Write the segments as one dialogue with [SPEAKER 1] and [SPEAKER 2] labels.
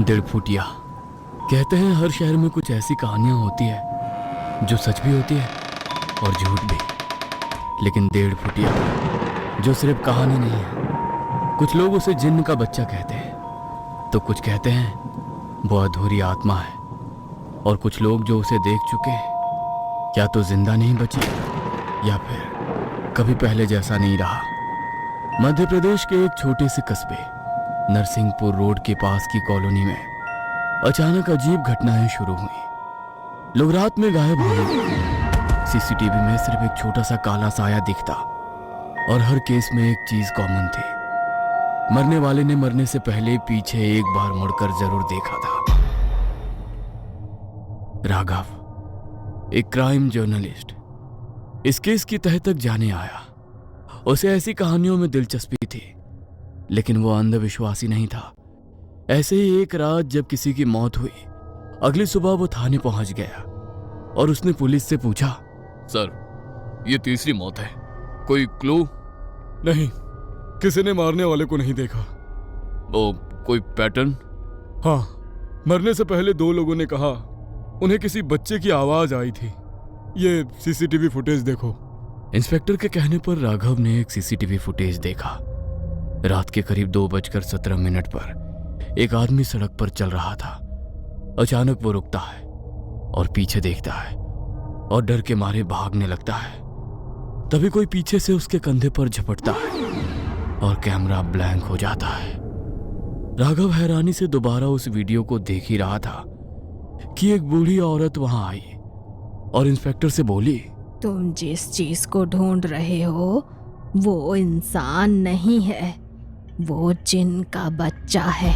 [SPEAKER 1] डेढ़ फुटिया। कहते हैं हर शहर में कुछ ऐसी कहानियां होती है जो सच भी होती है और झूठ भी, लेकिन डेढ़ फुटिया जो सिर्फ कहानी नहीं है। कुछ लोग उसे जिन्न का बच्चा कहते हैं, तो कुछ कहते हैं वो अधूरी आत्मा है, और कुछ लोग जो उसे देख चुके या तो जिंदा नहीं बचे या फिर कभी पहले जैसा नहीं रहा। मध्य प्रदेश के एक छोटे से कस्बे नरसिंहपुर रोड के पास की कॉलोनी में अचानक अजीब घटनाएं शुरू हुई। लोग रात में गायब होने लगे। सीसीटीवी में सिर्फ एक छोटा सा काला साया दिखता, और हर केस में एक चीज कॉमन थी। मरने वाले ने मरने से पहले पीछे एक बार मुड़कर जरूर देखा था। राघव, एक क्राइम जर्नलिस्ट, इस केस की तह तक जाने आया। उसे ऐसी कहानियों में दिलचस्पी थी, लेकिन वो अंधविश्वासी नहीं था। ऐसे ही एक रात जब किसी की मौत हुई, अगली सुबह वो थाने पहुंच गया और उसने पुलिस से पूछा,
[SPEAKER 2] सर, ये तीसरी मौत है, कोई क्लू?
[SPEAKER 3] नहीं, किसी ने मारने वाले को नहीं देखा।
[SPEAKER 2] वो कोई पैटर्न?
[SPEAKER 3] हाँ, मरने से पहले दो लोगों ने कहा उन्हें किसी बच्चे की आवाज आई थी। ये सीसीटीवी फुटेज देखो।
[SPEAKER 1] इंस्पेक्टर के कहने पर राघव ने एक सीसीटीवी फुटेज देखा। रात के करीब 2:17 पर एक आदमी सड़क पर चल रहा था। अचानक वो रुकता है और पीछे देखता है और डर के मारे भागने लगता है। तभी कोई पीछे से उसके कंधे पर झपटता है और कैमरा ब्लैंक हो जाता है। राघव हैरानी से दोबारा उस वीडियो को देख ही रहा था कि एक बूढ़ी औरत वहां आई और इंस्पेक्टर से बोली,
[SPEAKER 4] तुम जिस चीज को ढूंढ रहे हो वो इंसान नहीं है, वो जिन्न का बच्चा है,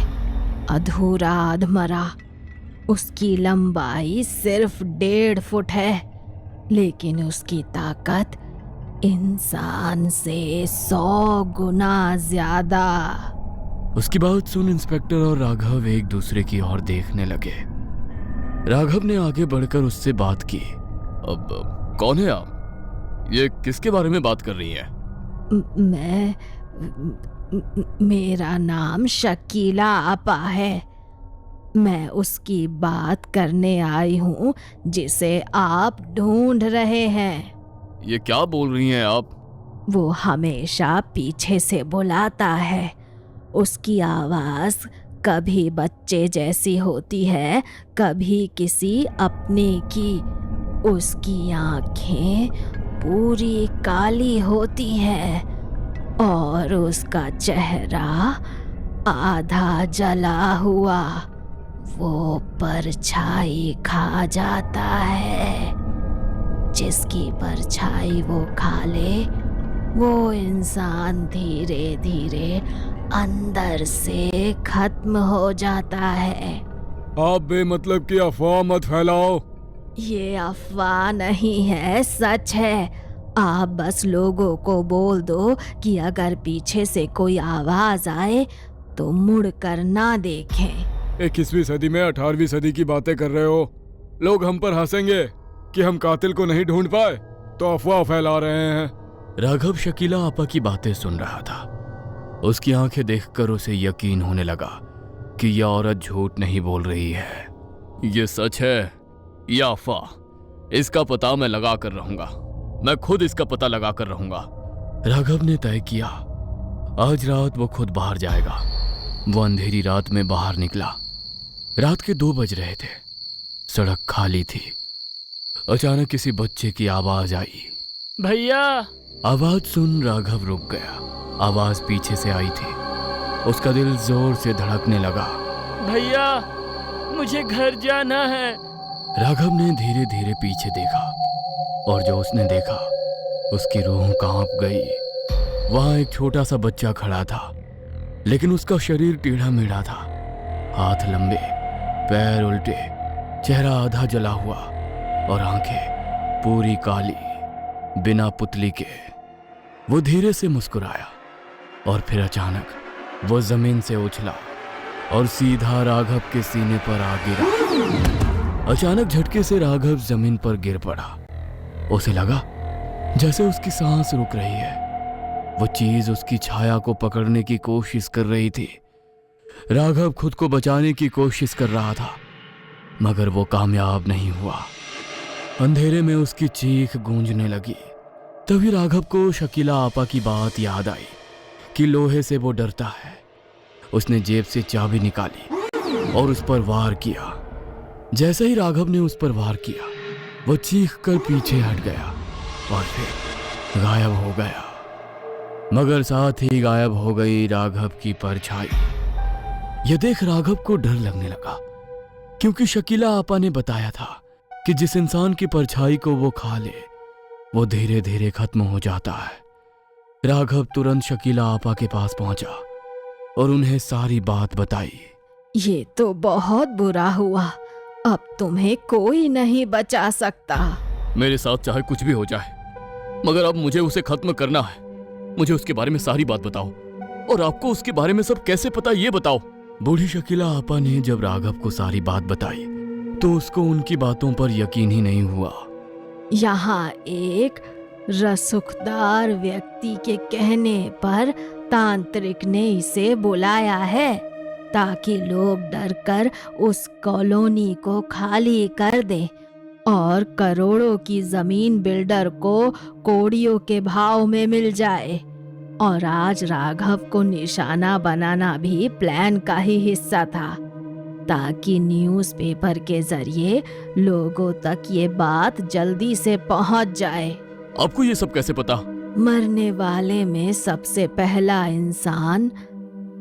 [SPEAKER 4] अधूरा अधमरा। उसकी लंबाई सिर्फ 1.5 फुट है, लेकिन उसकी ताकत इंसान से 100 गुना ज्यादा।
[SPEAKER 1] उसकी बात सुन इंस्पेक्टर और राघव एक दूसरे की ओर देखने लगे। राघव ने आगे बढ़कर उससे बात की।
[SPEAKER 2] अब कौन है आप? ये किसके बारे में बात कर रही है?
[SPEAKER 4] मेरा नाम शकीला आपा है। मैं उसकी बात करने आई हूँ जिसे आप ढूंढ रहे हैं।
[SPEAKER 2] ये क्या बोल रही हैं आप?
[SPEAKER 4] वो हमेशा पीछे से बुलाता है। उसकी आवाज कभी बच्चे जैसी होती है, कभी किसी अपने की। उसकी आंखें पूरी काली होती हैं और उसका चेहरा आधा जला हुआ। वो परछाई खा जाता है। जिसकी परछाई वो खा ले, वो इंसान धीरे धीरे अंदर से खत्म हो जाता है।
[SPEAKER 3] आप बेमतलब की अफवाह मत फैलाओ।
[SPEAKER 4] ये अफवाह नहीं है, सच है। आप बस लोगों को बोल दो कि अगर पीछे से कोई आवाज आए तो मुड़ कर ना देखें।
[SPEAKER 3] 21वीं सदी में 18वीं सदी की बातें कर रहे हो। लोग हम पर हंसेंगे कि हम कातिल को नहीं ढूंढ पाए, तो अफवाह फैला रहे हैं।
[SPEAKER 1] राघव शकीला आपा की बातें सुन रहा था। उसकी आंखें देखकर उसे यकीन होने लगा कि यह औरत झूठ नहीं बोल रही है।
[SPEAKER 2] ये सच है या अफवाह? इसका पता मैं लगा कर रहूंगा। मैं खुद इसका पता लगा कर रहूंगा।
[SPEAKER 1] राघव ने तय किया, आज रात वो खुद बाहर जाएगा। वो अंधेरी रात में बाहर निकला। रात के 2 बज रहे थे। सड़क खाली थी। अचानक किसी बच्चे की आवाज आई,
[SPEAKER 5] भैया।
[SPEAKER 1] आवाज सुन राघव रुक गया। आवाज पीछे से आई थी। उसका दिल जोर से धड़कने लगा।
[SPEAKER 5] भैया, मुझे घर जाना है।
[SPEAKER 1] राघव ने धीरे धीरे पीछे देखा और जो उसने देखा उसकी रूह कांप गई। वहां एक छोटा सा बच्चा खड़ा था, लेकिन उसका शरीर टेढ़ा मेढ़ा था। हाथ लंबे, पैर उल्टे, चेहरा आधा जला हुआ और आंखें पूरी काली, बिना पुतली के। वो धीरे से मुस्कुराया और फिर अचानक वो जमीन से उछला और सीधा राघव के सीने पर आ गिरा। अचानक झटके से राघव जमीन पर गिर पड़ा। उसे लगा जैसे उसकी सांस रुक रही है। वो चीज उसकी छाया को पकड़ने की कोशिश कर रही थी। राघव खुद को बचाने की कोशिश कर रहा था, मगर वो कामयाब नहीं हुआ। अंधेरे में उसकी चीख गूंजने लगी। तभी राघव को शकीला आपा की बात याद आई कि लोहे से वो डरता है। उसने जेब से चाबी निकाली और उस पर वार किया। जैसे ही राघव ने उस पर वार किया, वो चीख कर पीछे हट गया और फिर गायब हो गया। मगर साथ ही गायब हो गई राघव की परछाई। यह देख राघव को डर लगने लगा, क्योंकि शकीला आपा ने बताया था कि जिस इंसान की परछाई को वो खा ले, वो धीरे धीरे खत्म हो जाता है। राघव तुरंत शकीला आपा के पास पहुंचा और उन्हें सारी बात बताई।
[SPEAKER 4] ये तो बहुत बुरा हुआ, अब तुम्हें कोई नहीं बचा सकता।
[SPEAKER 2] मेरे साथ चाहे कुछ भी हो जाए, मगर अब मुझे उसे खत्म करना है। मुझे उसके बारे में सारी बात बताओ, और आपको उसके बारे में सब कैसे पता ये बताओ।
[SPEAKER 1] बूढ़ी शकीला आपा ने जब राघव को सारी बात बताई तो उसको उनकी बातों पर यकीन ही नहीं हुआ।
[SPEAKER 4] यहाँ एक रसूखदार व्यक्ति के कहने पर तांत्रिक ने इसे बुलाया है, ताकि लोग डरकर उस कॉलोनी को खाली कर दें और करोड़ों की जमीन बिल्डर को कोड़ियों के भाव में मिल जाए। और आज राघव को निशाना बनाना भी प्लान का ही हिस्सा था, ताकि न्यूज़पेपर के जरिए लोगों तक ये बात जल्दी से पहुंच जाए।
[SPEAKER 2] आपको ये सब कैसे पता?
[SPEAKER 4] मरने वाले में सबसे पहला इंसान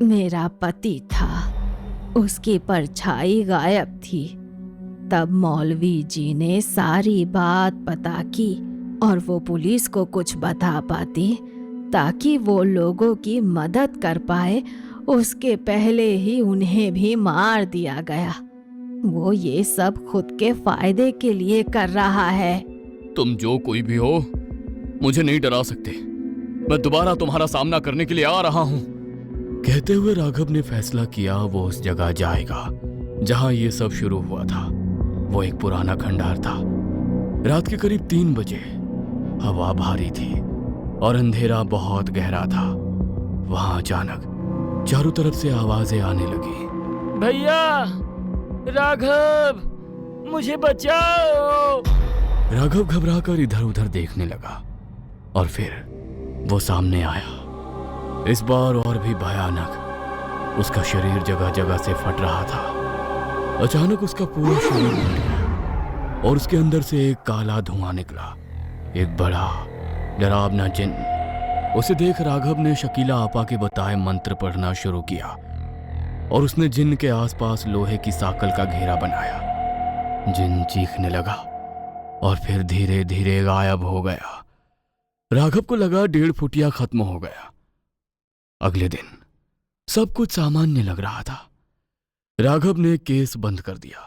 [SPEAKER 4] मेरा पति था। उसकी परछाई गायब थी। तब मौलवी जी ने सारी बात पता की और वो पुलिस को कुछ बता पाती, ताकि वो लोगों की मदद कर पाए। उसके पहले ही उन्हें भी मार दिया गया। वो ये सब खुद के फायदे के लिए कर रहा है।
[SPEAKER 2] तुम जो कोई भी हो, मुझे नहीं डरा सकते। मैं दोबारा तुम्हारा सामना करने के लिए आ रहा हूँ।
[SPEAKER 1] कहते हुए राघव ने फैसला किया वो उस जगह जाएगा जहां ये सब शुरू हुआ था। वो एक पुराना खंडहर था। रात के करीब 3 बजे। हवा भारी थी और अंधेरा बहुत गहरा था। वहां अचानक चारों तरफ से आवाजें आने लगी।
[SPEAKER 5] भैया, राघव, मुझे बचाओ।
[SPEAKER 1] राघव घबराकर इधर उधर देखने लगा और फिर वो सामने आया। इस बार और भी भयानक। उसका शरीर जगह जगह से फट रहा था। अचानक उसका पूरा शरीर फट गया और उसके अंदर से एक काला धुआं निकला। एक बड़ा डरावना जिन्न। उसे देख राघव ने शकीला आपा के बताए मंत्र पढ़ना शुरू किया और उसने जिन्न के आसपास लोहे की साकल का घेरा बनाया। जिन्न चीखने लगा और फिर धीरे धीरे गायब हो गया। राघव को लगा 1.5 फुटिया खत्म हो गया। अगले दिन सब कुछ सामान्य लग रहा था। राघव ने केस बंद कर दिया।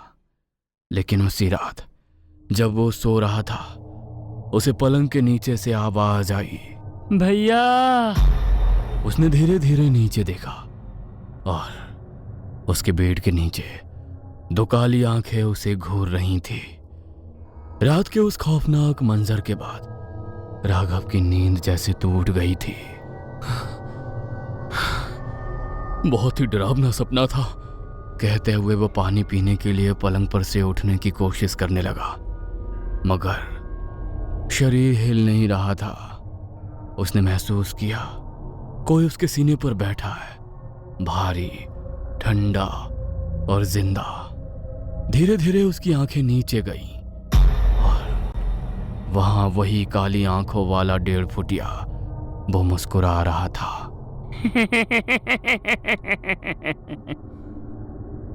[SPEAKER 1] लेकिन उसी रात जब वो सो रहा था, उसे पलंग के नीचे से आवाज आई।
[SPEAKER 5] भैया।
[SPEAKER 1] उसने धीरे धीरे नीचे देखा और उसके बेड के नीचे 2 काली आंखें उसे घूर रही थी। रात के उस खौफनाक मंजर के बाद राघव की नींद जैसे टूट गई थी।
[SPEAKER 2] बहुत ही डरावना सपना था।
[SPEAKER 1] कहते हुए वो पानी पीने के लिए पलंग पर से उठने की कोशिश करने लगा, मगर शरीर हिल नहीं रहा था। उसने महसूस किया कोई उसके सीने पर बैठा है, भारी, ठंडा और जिंदा। धीरे धीरे उसकी आंखें नीचे गईं और वहां वही काली आंखों वाला 1.5 फुटिया वो मुस्कुरा रहा था।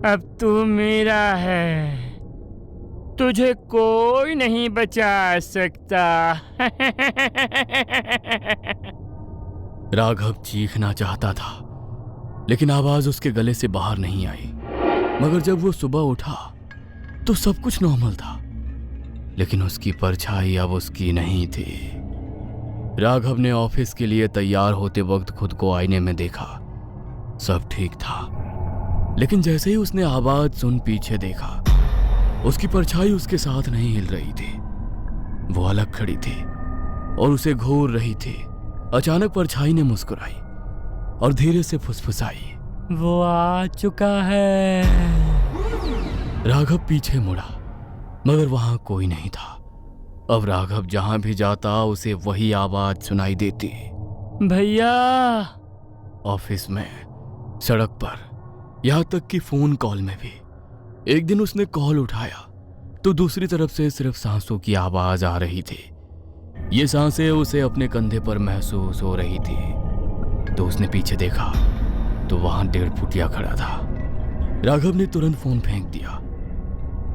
[SPEAKER 5] अब तू मेरा है, तुझे कोई नहीं बचा सकता।
[SPEAKER 1] राघव चीखना चाहता था, लेकिन आवाज उसके गले से बाहर नहीं आई। मगर जब वो सुबह उठा तो सब कुछ नॉर्मल था, लेकिन उसकी परछाई अब उसकी नहीं थी। राघव ने ऑफिस के लिए तैयार होते वक्त खुद को आईने में देखा। सब ठीक था, लेकिन जैसे ही उसने आवाज सुन पीछे देखा, उसकी परछाई उसके साथ नहीं हिल रही थी। वो अलग खड़ी थी और उसे घूर रही थी। अचानक परछाई ने मुस्कुराई और धीरे से फुसफुसाई।
[SPEAKER 5] वो आ चुका है।
[SPEAKER 2] राघव पीछे मुड़ा मगर वहां कोई नहीं था। अब राघव जहां भी जाता उसे वही आवाज सुनाई देती।
[SPEAKER 5] भैया।
[SPEAKER 2] ऑफिस में, सड़क पर, यहां तक कि फोन कॉल में भी। एक दिन उसने कॉल उठाया तो दूसरी तरफ से सिर्फ सांसों की आवाज आ रही थी। ये सांसें उसे अपने कंधे पर महसूस हो रही थी। तो उसने पीछे देखा तो वहां 1.5 फुटिया खड़ा था। राघव ने तुरंत फोन फेंक दिया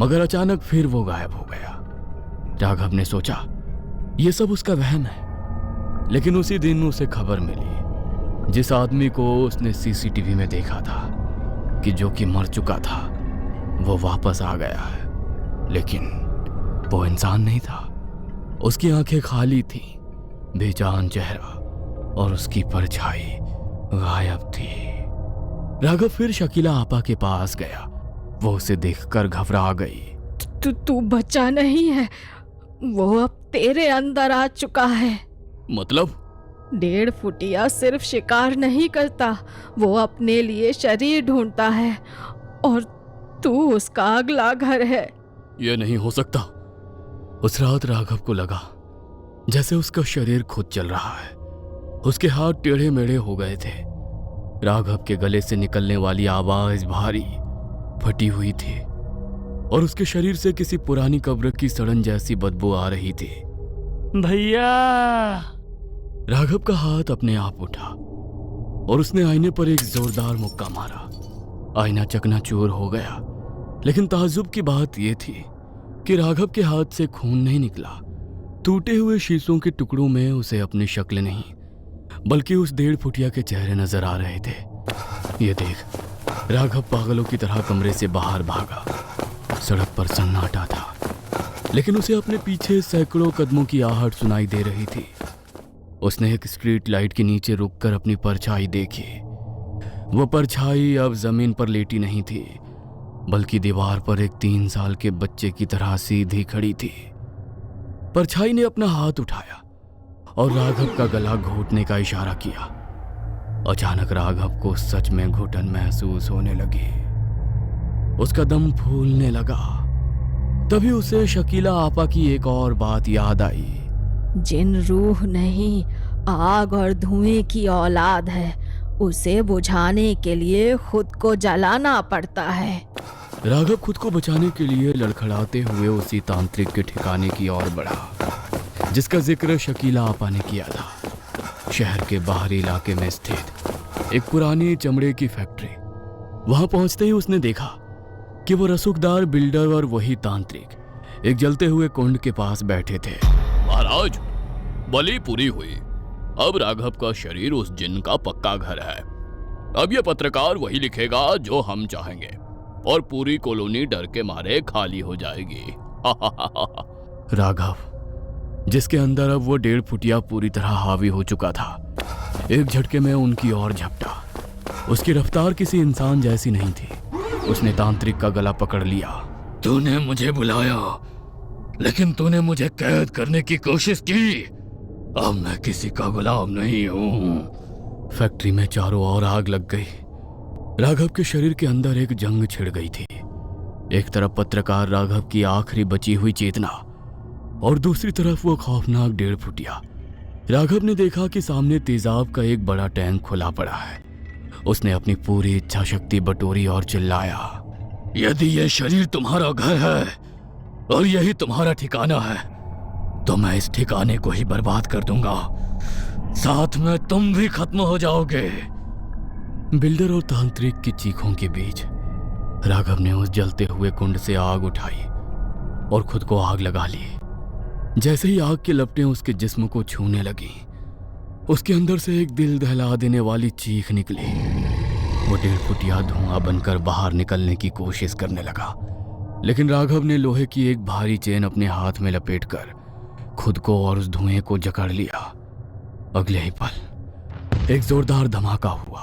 [SPEAKER 2] मगर अचानक फिर वो गायब हो गया। राघव ने सोचा ये सब उसका वहम है, लेकिन उसी दिन उसे खबर मिली जिस आदमी को उसने सीसीटीवी में देखा था कि जो कि मर चुका था वो वापस आ गया है। लेकिन वो इंसान नहीं था। उसकी आंखें खाली थी, बेजान चेहरा और उसकी परछाई गायब थी। राघव फिर शकीला आपा के पास गया। वो उसे देखकर घबरा गई।
[SPEAKER 4] तू बच्चा नहीं है, वो अब तेरे अंदर आ चुका है।
[SPEAKER 2] मतलब?
[SPEAKER 4] 1.5 फुटिया सिर्फ शिकार नहीं करता, वो अपने लिए शरीर ढूंढता है और तू उसका अगला घर है।
[SPEAKER 2] यह नहीं हो सकता। उस रात राघव को लगा जैसे उसका शरीर खुद चल रहा है। उसके हाथ टेढ़े मेढ़े हो गए थे। राघव के गले से निकलने वाली आवाज भारी, फटी हुई थी और उसके शरीर से किसी पुरानी कब्र की सड़न जैसी बदबू आ रही थी।
[SPEAKER 5] भैया।
[SPEAKER 2] राघव का हाथ अपने आप उठा और उसने आईने पर एक जोरदार मुक्का मारा। आईना चकनाचूर हो गया, लेकिन ताज्जुब की बात यह थी कि राघव के हाथ से खून नहीं निकला। टूटे हुए शीशों के टुकड़ों में उसे अपनी शक्ल नहीं बल्कि उस 1.5 फुटिया के चेहरे नजर आ रहे थे। ये देख राघव पागलों की तरह कमरे से बाहर भागा। सड़क पर सन्नाटा था, लेकिन उसे अपने पीछे सैकड़ों कदमों की आहट सुनाई दे रही थी। उसने एक स्ट्रीट लाइट के नीचे रुककर अपनी परछाई देखी। वो परछाई अब जमीन पर लेटी नहीं थी बल्कि दीवार पर एक 3 साल के बच्चे की तरह सीधी खड़ी थी। परछाई ने अपना हाथ उठाया और राघव का गला घोटने का इशारा किया। अचानक राघव को सच में घुटन महसूस होने लगी। उसका दम फूलने लगा। तभी उसे शकीला आपा की एक और बात याद आई।
[SPEAKER 4] जिन रूह नहीं, आग और धुएं की औलाद है, उसे बुझाने के लिए खुद को जलाना पड़ता है।
[SPEAKER 2] राघव खुद को बचाने के लिए लड़खड़ाते हुए उसी तांत्रिक के ठिकाने की ओर बढ़ा जिसका जिक्र शकीला आपा ने किया था। शहर के बाहरी इलाके में स्थित एक पुरानी चमड़े की फैक्ट्री। वहां पहुंचते ही उसने देखा कि वो रसूखदार बिल्डर और वही तांत्रिक एक जलते हुए कुंड के पास बैठे थे। महाराज, बलि पूरी हुई। अब राघव का शरीर उस जिन का पक्का घर है। अब यह पत्रकार वही लिखेगा जो हम चाहेंगे और पूरी कॉलोनी डर के मारे खाली हो जाएगी। राघव, जिसके अंदर अब वो 1.5 फुटिया पूरी तरह हावी हो चुका था, एक झटके में उनकी ओर झपटा। उसकी रफ्तार किसी इंसान जैसी नहीं थी। उसने तांत्रिक का गला पकड़ लिया। तूने मुझे बुलाया, लेकिन तूने मुझे कैद करने की कोशिश की। अब मैं किसी का गुलाम नहीं हूं। फैक्ट्री में चारों ओर आग लग गई। राघव के शरीर के अंदर एक जंग छिड़ गई थी। एक तरफ पत्रकार राघव की आखिरी बची हुई चेतना और दूसरी तरफ वो खौफनाक 1.5 फुटिया। राघव ने देखा कि सामने तेजाब का एक बड़ा टैंक खुला पड़ा है। उसने अपनी पूरी इच्छा शक्ति बटोरी और चिल्लाया, यदि यह शरीर तुम्हारा घर है और यही तुम्हारा ठिकाना है तो मैं इस ठिकाने को ही बर्बाद कर दूंगा। साथ में तुम भी खत्म हो जाओगे। बिल्डर और तांत्रिक की चीखों के बीच राघव ने उस जलते हुए कुंड से आग उठाई और खुद को आग लगा ली। जैसे ही आग की लपटें उसके जिस्म को छूने लगी, उसके अंदर से एक दिल दहला देने वाली चीख निकली। वो 1.5 फुटिया धुआं बनकर बाहर निकलने की कोशिश करने लगा, लेकिन राघव ने लोहे की एक भारी चेन अपने हाथ में लपेटकर खुद को और उस धुएं को जकड़ लिया। अगले ही पल एक जोरदार धमाका हुआ।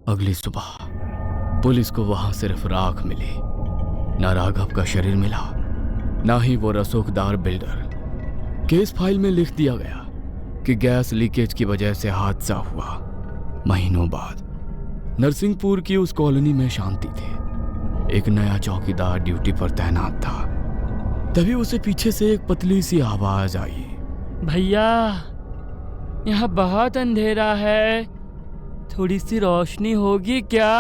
[SPEAKER 2] अगली सुबह पुलिस को वहां सिर्फ राख मिली। ना राघव का शरीर मिला, ना ही वो रसूखदार बिल्डर। केस फाइल में लिख दिया गया कि गैस लीकेज की वजह से हादसा हुआ। महीनों बाद नरसिंहपुर की उस कॉलोनी में शांति थी। एक नया चौकीदार ड्यूटी पर तैनात था। तभी उसे पीछे से एक पतली सी आवाज आई।
[SPEAKER 5] भैया, यहाँ बहुत अंधेरा है, थोड़ी सी रोशनी होगी क्या?